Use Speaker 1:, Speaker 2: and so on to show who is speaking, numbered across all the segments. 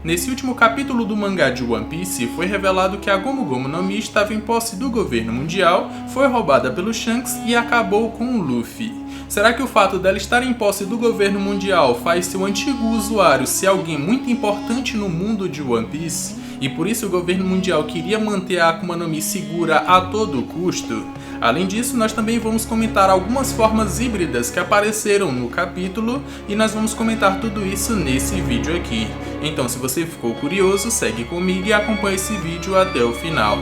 Speaker 1: Nesse último capítulo do mangá de One Piece, foi revelado que a Gomu Gomu no Mi estava em posse do governo mundial, foi roubada pelo Shanks e acabou com o Luffy. Será que o fato dela estar em posse do governo mundial faz seu antigo usuário ser alguém muito importante no mundo de One Piece? E por isso o governo mundial queria manter a Akuma no Mi segura a todo custo? Além disso, nós também vamos comentar algumas formas híbridas que apareceram no capítulo e nós vamos comentar tudo isso nesse vídeo aqui. Então, se você ficou curioso, segue comigo e acompanhe esse vídeo até o final.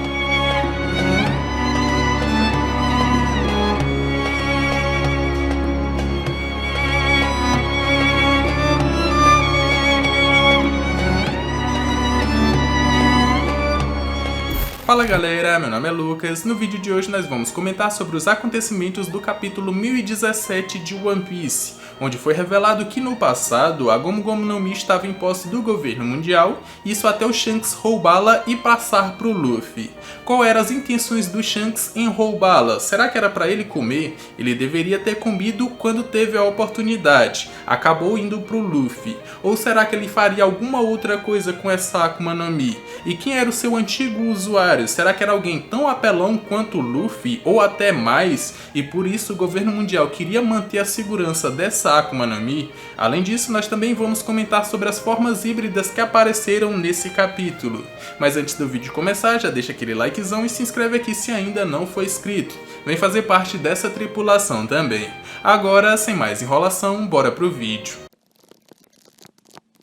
Speaker 1: Fala galera, meu nome é Lucas. No vídeo de hoje nós vamos comentar sobre os acontecimentos do capítulo 1017 de One Piece, onde foi revelado que no passado a Gomu Gomu no Mi estava em posse do governo mundial, isso até o Shanks roubá-la e passar pro Luffy. Qual eram as intenções do Shanks em roubá-la? Será que era para ele comer? Ele deveria ter comido quando teve a oportunidade, acabou indo pro Luffy. Ou será que ele faria alguma outra coisa com essa Akuma no Mi? E quem era o seu antigo usuário? Será que era alguém tão apelão quanto o Luffy, ou até mais, e por isso o governo mundial queria manter a segurança dessa Akuma no Mi? Além disso, nós também vamos comentar sobre as formas híbridas que apareceram nesse capítulo. Mas antes do vídeo começar, já deixa aquele likezão e se inscreve aqui se ainda não for inscrito. Vem fazer parte dessa tripulação também. Agora, sem mais enrolação, bora pro vídeo.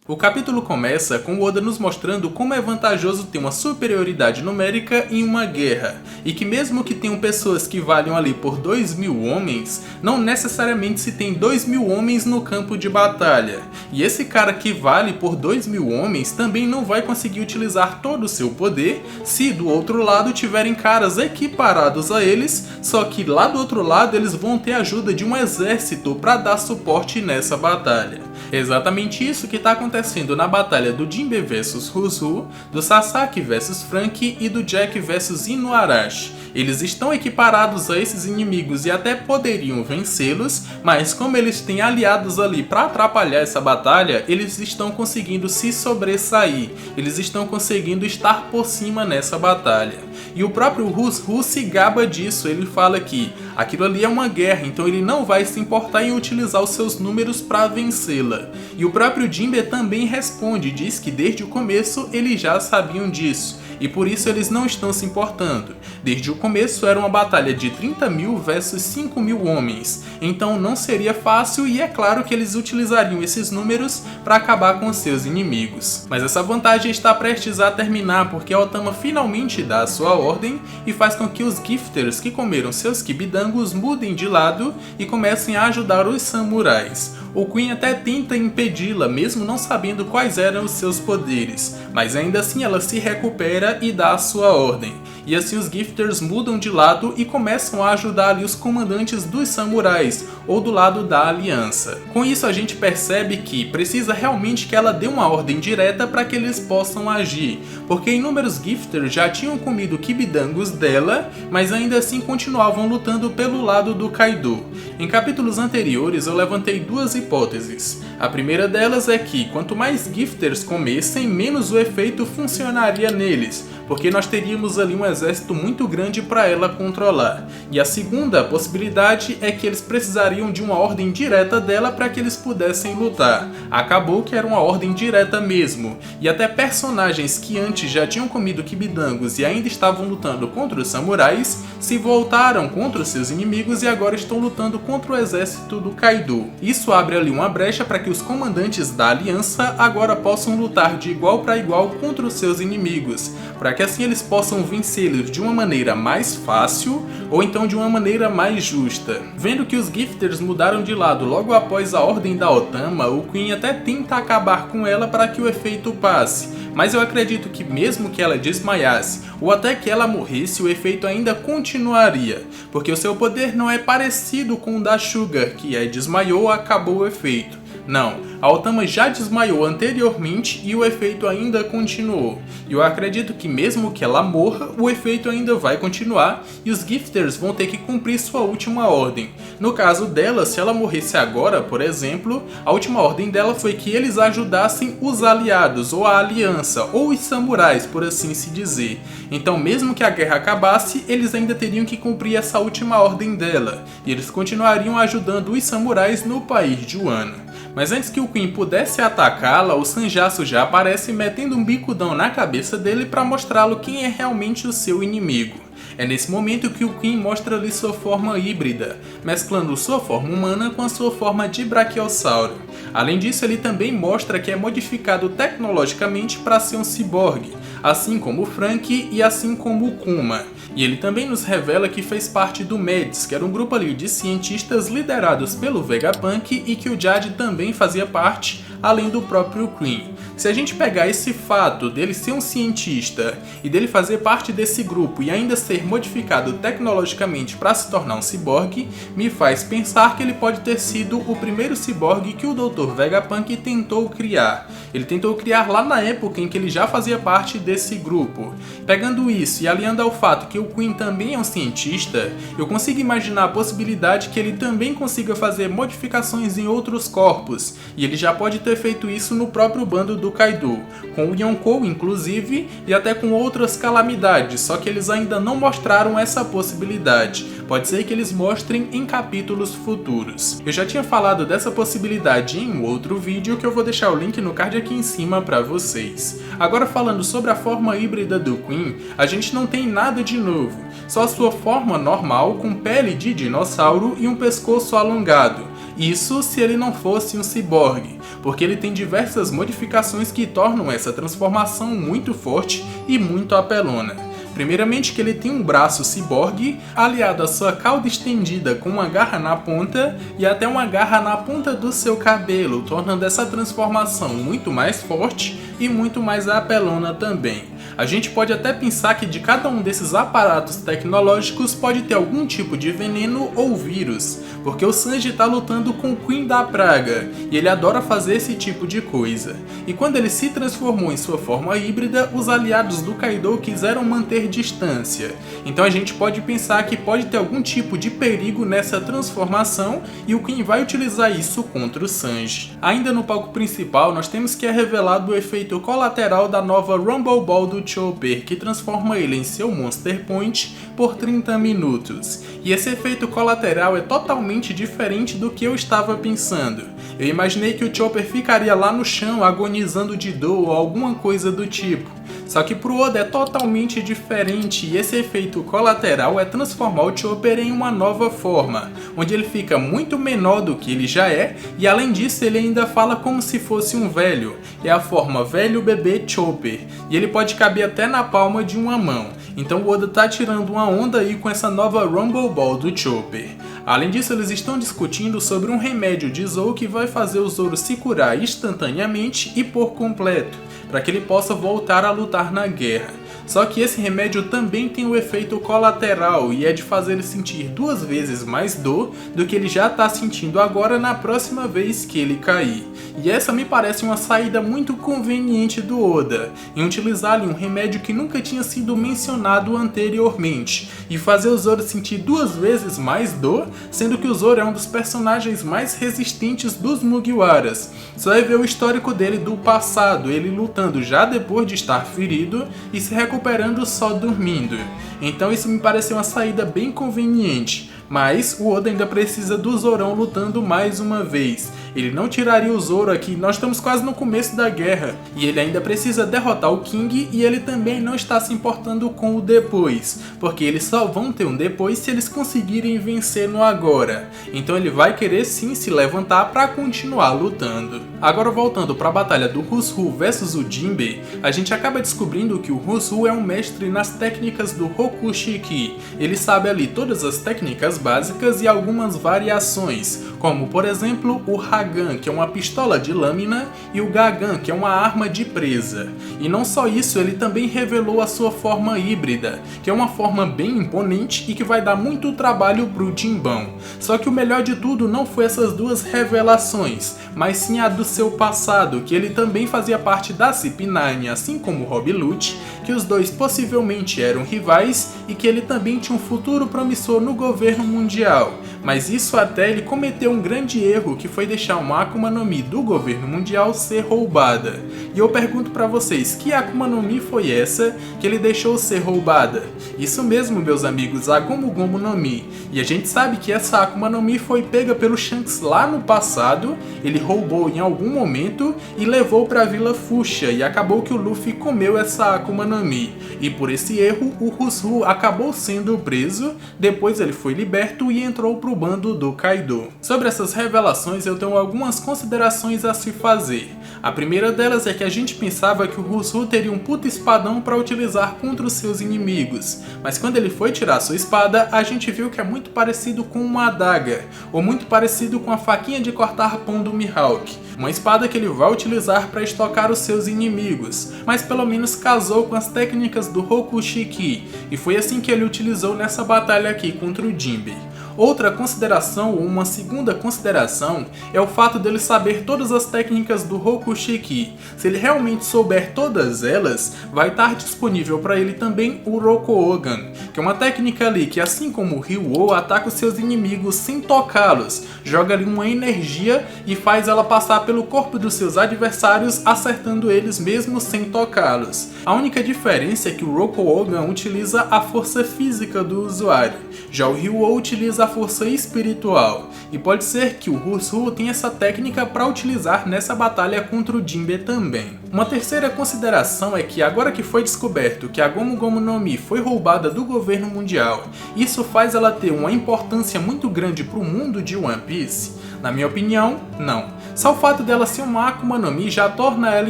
Speaker 1: O capítulo começa com Oda nos mostrando como é vantajoso ter uma superioridade numérica em uma guerra, e que mesmo que tenham pessoas que valham ali por 2.000 homens, não necessariamente se tem 2.000 homens no campo de batalha. E esse cara que vale por 2.000 homens também não vai conseguir utilizar todo o seu poder se do outro lado tiverem caras equiparados a eles, só que lá do outro lado eles vão ter a ajuda de um exército para dar suporte nessa batalha. É exatamente isso que está acontecendo na batalha do Jinbe vs Ruzu, do Sasaki vs Franky e do Jack vs Inuarashi. Eles estão equiparados a esses inimigos e até poderiam vencê-los, mas como eles têm aliados ali para atrapalhar essa batalha, eles estão conseguindo se sobressair, eles estão conseguindo estar por cima nessa batalha. E o próprio Ruzu se gaba disso, ele fala que aquilo ali é uma guerra, então ele não vai se importar em utilizar os seus números para vencê-la. E o próprio Jinbe também responde, diz que desde o começo eles já sabiam disso, e por isso eles não estão se importando. Desde o começo era uma batalha de 30.000 versus 5.000 homens, então não seria fácil e é claro que eles utilizariam esses números para acabar com seus inimigos. Mas essa vantagem está prestes a terminar porque a Otama finalmente dá a sua ordem e faz com que os Gifters que comeram seus kibidangos mudem de lado e comecem a ajudar os samurais. O Queen até tenta impedi-la, mesmo não sabendo quais eram os seus poderes, mas ainda assim ela se recupera e dá a sua ordem. E assim os Gifters mudam de lado e começam a ajudar ali os comandantes dos samurais, ou do lado da aliança. Com isso a gente percebe que precisa realmente que ela dê uma ordem direta para que eles possam agir, porque inúmeros Gifters já tinham comido kibidangos dela, mas ainda assim continuavam lutando pelo lado do Kaido. Em capítulos anteriores eu levantei duas hipóteses. A primeira delas é que quanto mais Gifters comessem, menos o efeito funcionaria neles, porque nós teríamos ali um exército muito grande para ela controlar. E a segunda possibilidade é que eles precisariam de uma ordem direta dela para que eles pudessem lutar. Acabou que era uma ordem direta mesmo, e até personagens que antes já tinham comido kibidangos e ainda estavam lutando contra os samurais, se voltaram contra os seus inimigos e agora estão lutando contra o exército do Kaido. Isso abre ali uma brecha para que os comandantes da aliança agora possam lutar de igual para igual contra os seus inimigos, para que assim eles possam vencê-los de uma maneira mais fácil ou então de uma maneira mais justa. Vendo que os Gifters mudaram de lado logo após a ordem da Otama, o Queen até tenta acabar com ela para que o efeito passe, mas eu acredito que mesmo que ela desmaiasse ou até que ela morresse, o efeito ainda continuaria, porque o seu poder não é parecido com o da Sugar, que desmaiou, acabou o efeito. Não, A Otama já desmaiou anteriormente e o efeito ainda continuou. E eu acredito que mesmo que ela morra, o efeito ainda vai continuar e os Gifters vão ter que cumprir sua última ordem. No caso dela, se ela morresse agora, por exemplo, a última ordem dela foi que eles ajudassem os aliados, ou a aliança, ou os samurais, por assim se dizer. Então mesmo que a guerra acabasse, eles ainda teriam que cumprir essa última ordem dela, e eles continuariam ajudando os samurais no país de Wano. Mas antes que o Queen pudesse atacá-la, o Sanjaço já aparece metendo um bicudão na cabeça dele para mostrá-lo quem é realmente o seu inimigo. É nesse momento que o Queen mostra-lhe sua forma híbrida, mesclando sua forma humana com a sua forma de braquiossauro. Além disso, ele também mostra que é modificado tecnologicamente para ser um ciborgue, assim como o Franky e assim como o Kuma. E ele também nos revela que fez parte do MEDS, que era um grupo ali de cientistas liderados pelo Vegapunk e que o Jade também fazia parte, além do próprio Queen. Se a gente pegar esse fato dele ser um cientista e dele fazer parte desse grupo e ainda ser modificado tecnologicamente para se tornar um ciborgue, me faz pensar que ele pode ter sido o primeiro ciborgue que o Dr. Vegapunk tentou criar. Ele tentou criar lá na época em que ele já fazia parte desse grupo. Pegando isso e aliando ao fato que o Queen também é um cientista, eu consigo imaginar a possibilidade que ele também consiga fazer modificações em outros corpos, e ele já pode ter feito isso no próprio bando do Kaido, com o Yonkou inclusive, e até com outras calamidades, só que eles ainda não mostraram essa possibilidade. Pode ser que eles mostrem em capítulos futuros. Eu já tinha falado dessa possibilidade em um outro vídeo que eu vou deixar o link no card aqui em cima para vocês. Agora falando sobre a forma híbrida do Queen, a gente não tem nada de novo, só a sua forma normal com pele de dinossauro e um pescoço alongado. Isso se ele não fosse um ciborgue, porque ele tem diversas modificações que tornam essa transformação muito forte e muito apelona. Primeiramente que ele tem um braço ciborgue, aliado à sua cauda estendida com uma garra na ponta e até uma garra na ponta do seu cabelo, tornando essa transformação muito mais forte e muito mais apelona também. A gente pode até pensar que de cada um desses aparatos tecnológicos pode ter algum tipo de veneno ou vírus, porque o Sanji está lutando com o Queen da Praga, e ele adora fazer esse tipo de coisa. E quando ele se transformou em sua forma híbrida, os aliados do Kaido quiseram manter distância. Então a gente pode pensar que pode ter algum tipo de perigo nessa transformação, e o Queen vai utilizar isso contra o Sanji. Ainda no palco principal, nós temos que é revelado o efeito colateral da nova Rumble Ball do Chopper, que transforma ele em seu Monster Point por 30 minutos. E esse efeito colateral é totalmente diferente do que eu estava pensando. Eu imaginei que o Chopper ficaria lá no chão agonizando de dor ou alguma coisa do tipo. Só que pro Oda é totalmente diferente, e esse efeito colateral é transformar o Chopper em uma nova forma, onde ele fica muito menor do que ele já é, e além disso ele ainda fala como se fosse um velho. É a forma velho bebê Chopper, e ele pode caber até na palma de uma mão. Então o Oda tá tirando uma onda aí com essa nova Rumble Ball do Chopper. Além disso, eles estão discutindo sobre um remédio de Zou que vai fazer o Zoro se curar instantaneamente e por completo, para que ele possa voltar a lutar na guerra. Só que esse remédio também tem o efeito colateral e é de fazer ele sentir 2 vezes mais dor do que ele já está sentindo agora na próxima vez que ele cair. E essa me parece uma saída muito conveniente do Oda, em utilizar ali um remédio que nunca tinha sido mencionado anteriormente, e fazer o Zoro sentir 2 vezes mais dor, sendo que o Zoro é um dos personagens mais resistentes dos Mugiwaras. Só é ver o histórico dele do passado, ele lutando já depois de estar ferido e se recuperando só dormindo. Então isso me pareceu uma saída bem conveniente. Mas o Oda ainda precisa do Zorão lutando mais uma vez. Ele não tiraria o Zoro aqui, nós estamos quase no começo da guerra. E ele ainda precisa derrotar o King, e ele também não está se importando com o depois, porque eles só vão ter um depois se eles conseguirem vencer no agora. Então ele vai querer sim se levantar para continuar lutando. Agora voltando para a batalha do Hushu versus o Jinbe, a gente acaba descobrindo que o Hushu é um mestre nas técnicas do Rokushiki. Ele sabe ali todas as técnicas básicas e algumas variações. como por exemplo o Ragan, que é uma pistola de lâmina, e o Gagan, que é uma arma de presa. E não só isso, ele também revelou a sua forma híbrida, que é uma forma bem imponente e que vai dar muito trabalho pro Jinbão. Só que o melhor de tudo não foi essas duas revelações, mas sim a do seu passado, que ele também fazia parte da CP9, assim como Rob Lute, que os dois possivelmente eram rivais e que ele também tinha um futuro promissor no governo mundial. Mas isso até ele cometeu um grande erro, que foi deixar uma Akuma no Mi do governo mundial ser roubada. E eu pergunto pra vocês, que Akuma no Mi foi essa que ele deixou ser roubada? Isso mesmo, meus amigos, a Gomu Gomu no Mi. E a gente sabe que essa Akuma no Mi foi pega pelo Shanks lá no passado, ele roubou em algum momento e levou pra Vila Fuchsia, e acabou que o Luffy comeu essa Akuma no Mi. E por esse erro, o Rusru acabou sendo preso, depois ele foi liberto e entrou pro bando do Kaido. Sobre essas revelações eu tenho algumas considerações a se fazer. A primeira delas é que a gente pensava que o Rusru teria um puto espadão para utilizar contra os seus inimigos, mas quando ele foi tirar sua espada, a gente viu que é muito parecido com uma adaga, ou muito parecido com a faquinha de cortar pão do Mihawk, uma espada que ele vai utilizar para estocar os seus inimigos, mas pelo menos casou com as técnicas do Rokushiki, e foi assim que ele utilizou nessa batalha aqui contra o Jinbe. Outra consideração, ou uma segunda consideração, é o fato dele saber todas as técnicas do Rokushiki. Se ele realmente souber todas elas, vai estar disponível para ele também o Rokoogan, que é uma técnica ali que, assim como o Ryu-Oh, ataca os seus inimigos sem tocá-los, joga ali uma energia e faz ela passar pelo corpo dos seus adversários, acertando eles mesmo sem tocá-los. A única diferença é que o Rokoogan utiliza a força física do usuário, já o Ryu-Oh utiliza a força espiritual, e pode ser que o Rusru tenha essa técnica para utilizar nessa batalha contra o Jinbe também. Uma terceira consideração é que agora que foi descoberto que a Gomu Gomu no Mi foi roubada do governo mundial, isso faz ela ter uma importância muito grande para o mundo de One Piece? Na minha opinião, não. Só o fato dela ser uma Akuma no Mi já torna ela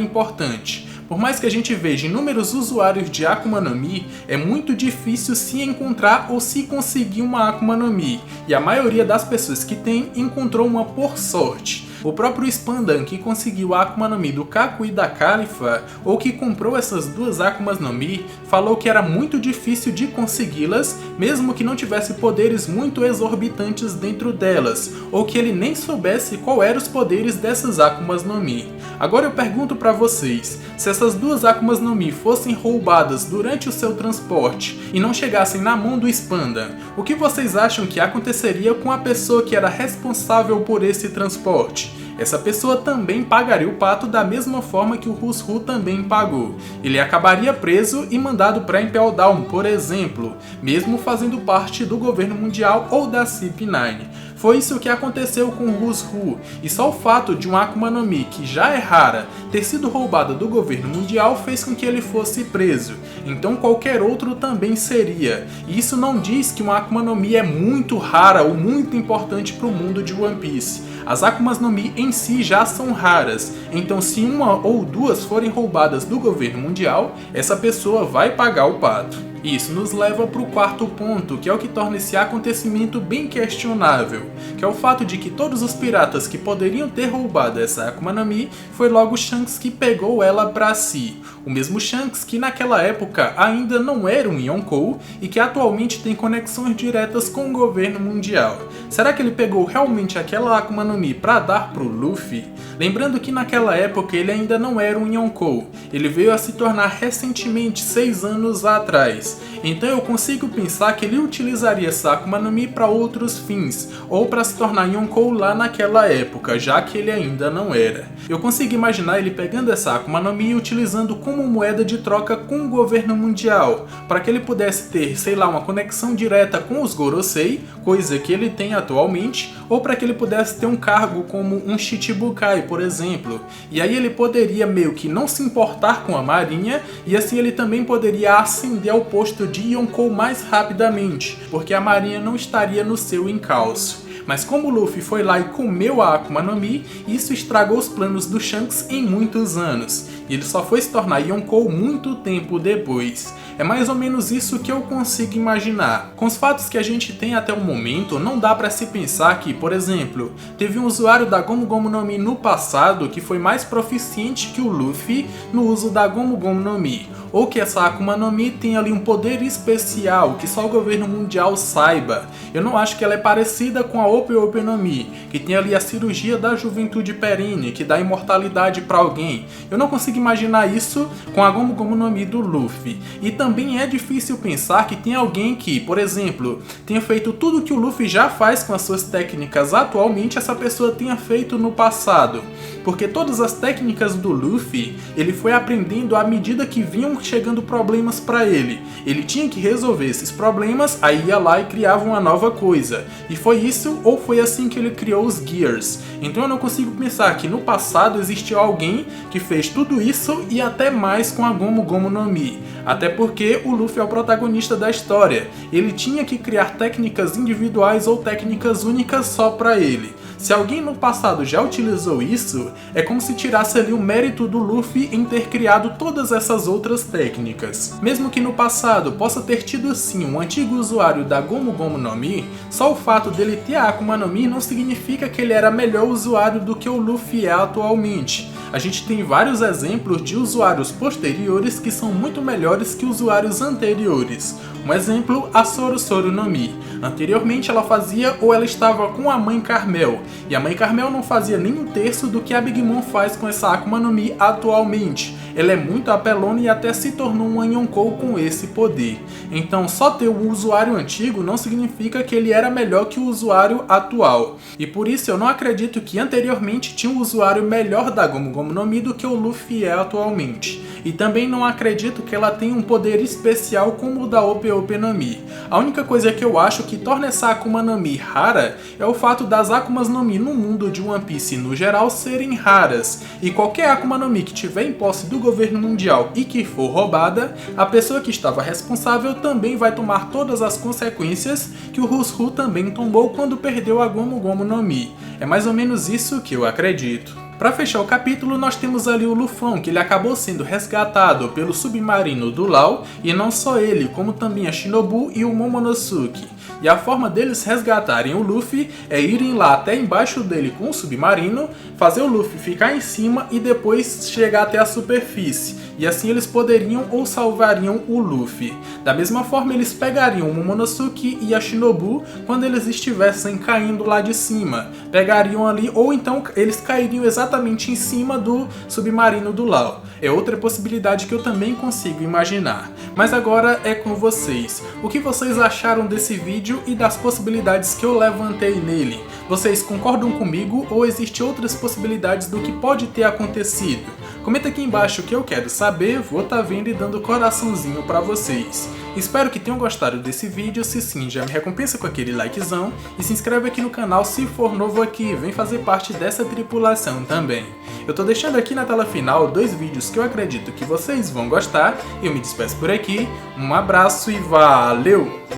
Speaker 1: importante. Por mais que a gente veja inúmeros usuários de Akuma no Mi, é muito difícil se encontrar ou se conseguir uma Akuma no Mi, e a maioria das pessoas que tem encontrou uma por sorte. O próprio Spandan, que conseguiu a Akuma no Mi do Kaku e da Califa, ou que comprou essas duas Akumas no Mi, falou que era muito difícil de consegui-las, mesmo que não tivesse poderes muito exorbitantes dentro delas, ou que ele nem soubesse qual eram os poderes dessas Akumas no Mi. Agora eu pergunto pra vocês, se essas duas Akumas no Mi fossem roubadas durante o seu transporte e não chegassem na mão do Spandan, o que vocês acham que aconteceria com a pessoa que era responsável por esse transporte? Essa pessoa também pagaria o pato da mesma forma que o Rusru também pagou. Ele acabaria preso e mandado para Impel Down, por exemplo, mesmo fazendo parte do governo mundial ou da CP9. Foi isso que aconteceu com o Rusru, e só o fato de uma Akuma no Mi, que já é rara, ter sido roubada do governo mundial fez com que ele fosse preso. Então qualquer outro também seria. E isso não diz que uma Akuma no Mi é muito rara ou muito importante para o mundo de One Piece. As Akumas no Mi em si já são raras, então se uma ou duas forem roubadas do governo mundial, essa pessoa vai pagar o pato. Isso nos leva para o quarto ponto, que é o que torna esse acontecimento bem questionável, que é o fato de que todos os piratas que poderiam ter roubado essa Akuma no Mi foi logo Shanks que pegou ela para si. O mesmo Shanks que naquela época ainda não era um Yonkou e que atualmente tem conexões diretas com o governo mundial. Será que ele pegou realmente aquela Akuma no Mi para dar pro Luffy? Lembrando que naquela época ele ainda não era um Yonkou, ele veio a se tornar recentemente 6 anos atrás. Então eu consigo pensar que ele utilizaria essa Akuma no Mi para outros fins, ou para se tornar Yonkou lá naquela época, já que ele ainda não era. Eu consigo imaginar ele pegando essa Akuma no Mi e utilizando como moeda de troca com o governo mundial, para que ele pudesse ter, sei lá, uma conexão direta com os Gorosei, coisa que ele tem atualmente, ou para que ele pudesse ter um cargo como um Shichibukai, por exemplo. E aí ele poderia meio que não se importar com a marinha, e assim ele também poderia ascender ao posto de Yonkou mais rapidamente, porque a marinha não estaria no seu encalço. Mas como o Luffy foi lá e comeu a Akuma no Mi, isso estragou os planos do Shanks em muitos anos. e ele só foi se tornar Yonkou muito tempo depois. É mais ou menos isso que eu consigo imaginar. Com os fatos que a gente tem até o momento, não dá pra se pensar que, por exemplo, teve um usuário da Gomu Gomu no Mi no passado que foi mais proficiente que o Luffy no uso da Gomu Gomu no Mi, ou que essa Akuma no Mi tem ali um poder especial que só o governo mundial saiba. Eu não acho que ela é parecida com a Ope Ope no Mi, que tem ali a cirurgia da juventude perene, que dá imortalidade pra alguém. Eu não consigo imaginar isso com a Gomu Gomu no Mi do Luffy. E também é difícil pensar que tem alguém que, por exemplo, tenha feito tudo que o Luffy já faz com as suas técnicas atualmente, essa pessoa tenha feito no passado. Porque todas as técnicas do Luffy, ele foi aprendendo à medida que vinham chegando problemas pra ele. Ele tinha que resolver esses problemas, aí ia lá e criava uma nova coisa. E foi isso, ou foi assim que ele criou os Gears. Então eu não consigo pensar que no passado existiu alguém que fez tudo isso e até mais com a Gomu Gomu no Mi. Até porque o Luffy é o protagonista da história. Ele tinha que criar técnicas individuais ou técnicas únicas só pra ele. Se alguém no passado já utilizou isso, é como se tirasse ali o mérito do Luffy em ter criado todas essas outras técnicas. Mesmo que no passado possa ter tido sim um antigo usuário da Gomu Gomu no Mi, só o fato dele ter a Akuma no Mi não significa que ele era melhor usuário do que o Luffy é atualmente. A gente tem vários exemplos de usuários posteriores que são muito melhores que usuários anteriores. Um exemplo, a Soro Soro no Mi. Anteriormente ela fazia ou ela estava com a Mãe Carmel, e a Mãe Carmel não fazia nem um terço do que a Big Mom faz com essa Akuma no Mi atualmente. Ela é muito apelona e até se tornou um Yonkou com esse poder. Então só ter o usuário antigo não significa que ele era melhor que o usuário atual. E por isso eu não acredito que anteriormente tinha um usuário melhor da Gomu Gomu no Mi do que o Luffy é atualmente. E também não acredito que ela tenha um poder especial como o da Ope Ope no Mi. A única coisa que eu acho que torna essa Akuma no Mi rara é o fato das Akumas no Mi no mundo de One Piece no geral serem raras. E qualquer Akuma no Mi que tiver em posse do governo mundial e que for roubada, a pessoa que estava responsável também vai tomar todas as consequências que o Rushu também tomou quando perdeu a Gomu Gomu no Mi. É mais ou menos isso que eu acredito. Para fechar o capítulo, nós temos ali o Lufão, que ele acabou sendo resgatado pelo submarino do Law, e não só ele, como também a Shinobu e o Momonosuke. E a forma deles resgatarem o Luffy é irem lá até embaixo dele com o submarino, fazer o Luffy ficar em cima e depois chegar até a superfície. E assim eles poderiam ou salvariam o Luffy. Da mesma forma, eles pegariam o Momonosuke e a Shinobu quando eles estivessem caindo lá de cima. Pegariam ali, ou então eles cairiam exatamente em cima do submarino do Law. É outra possibilidade que eu também consigo imaginar. Mas agora é com vocês. O que vocês acharam desse vídeo e das possibilidades que eu levantei nele? Vocês concordam comigo ou existem outras possibilidades do que pode ter acontecido? Comenta aqui embaixo que eu quero saber, vou estar vendo e dando coraçãozinho pra vocês. Espero que tenham gostado desse vídeo, se sim, já me recompensa com aquele likezão e se inscreve aqui no canal se for novo aqui, vem fazer parte dessa tripulação também. Eu tô deixando aqui na tela final 2 vídeos que eu acredito que vocês vão gostar, eu me despeço por aqui, um abraço e valeu!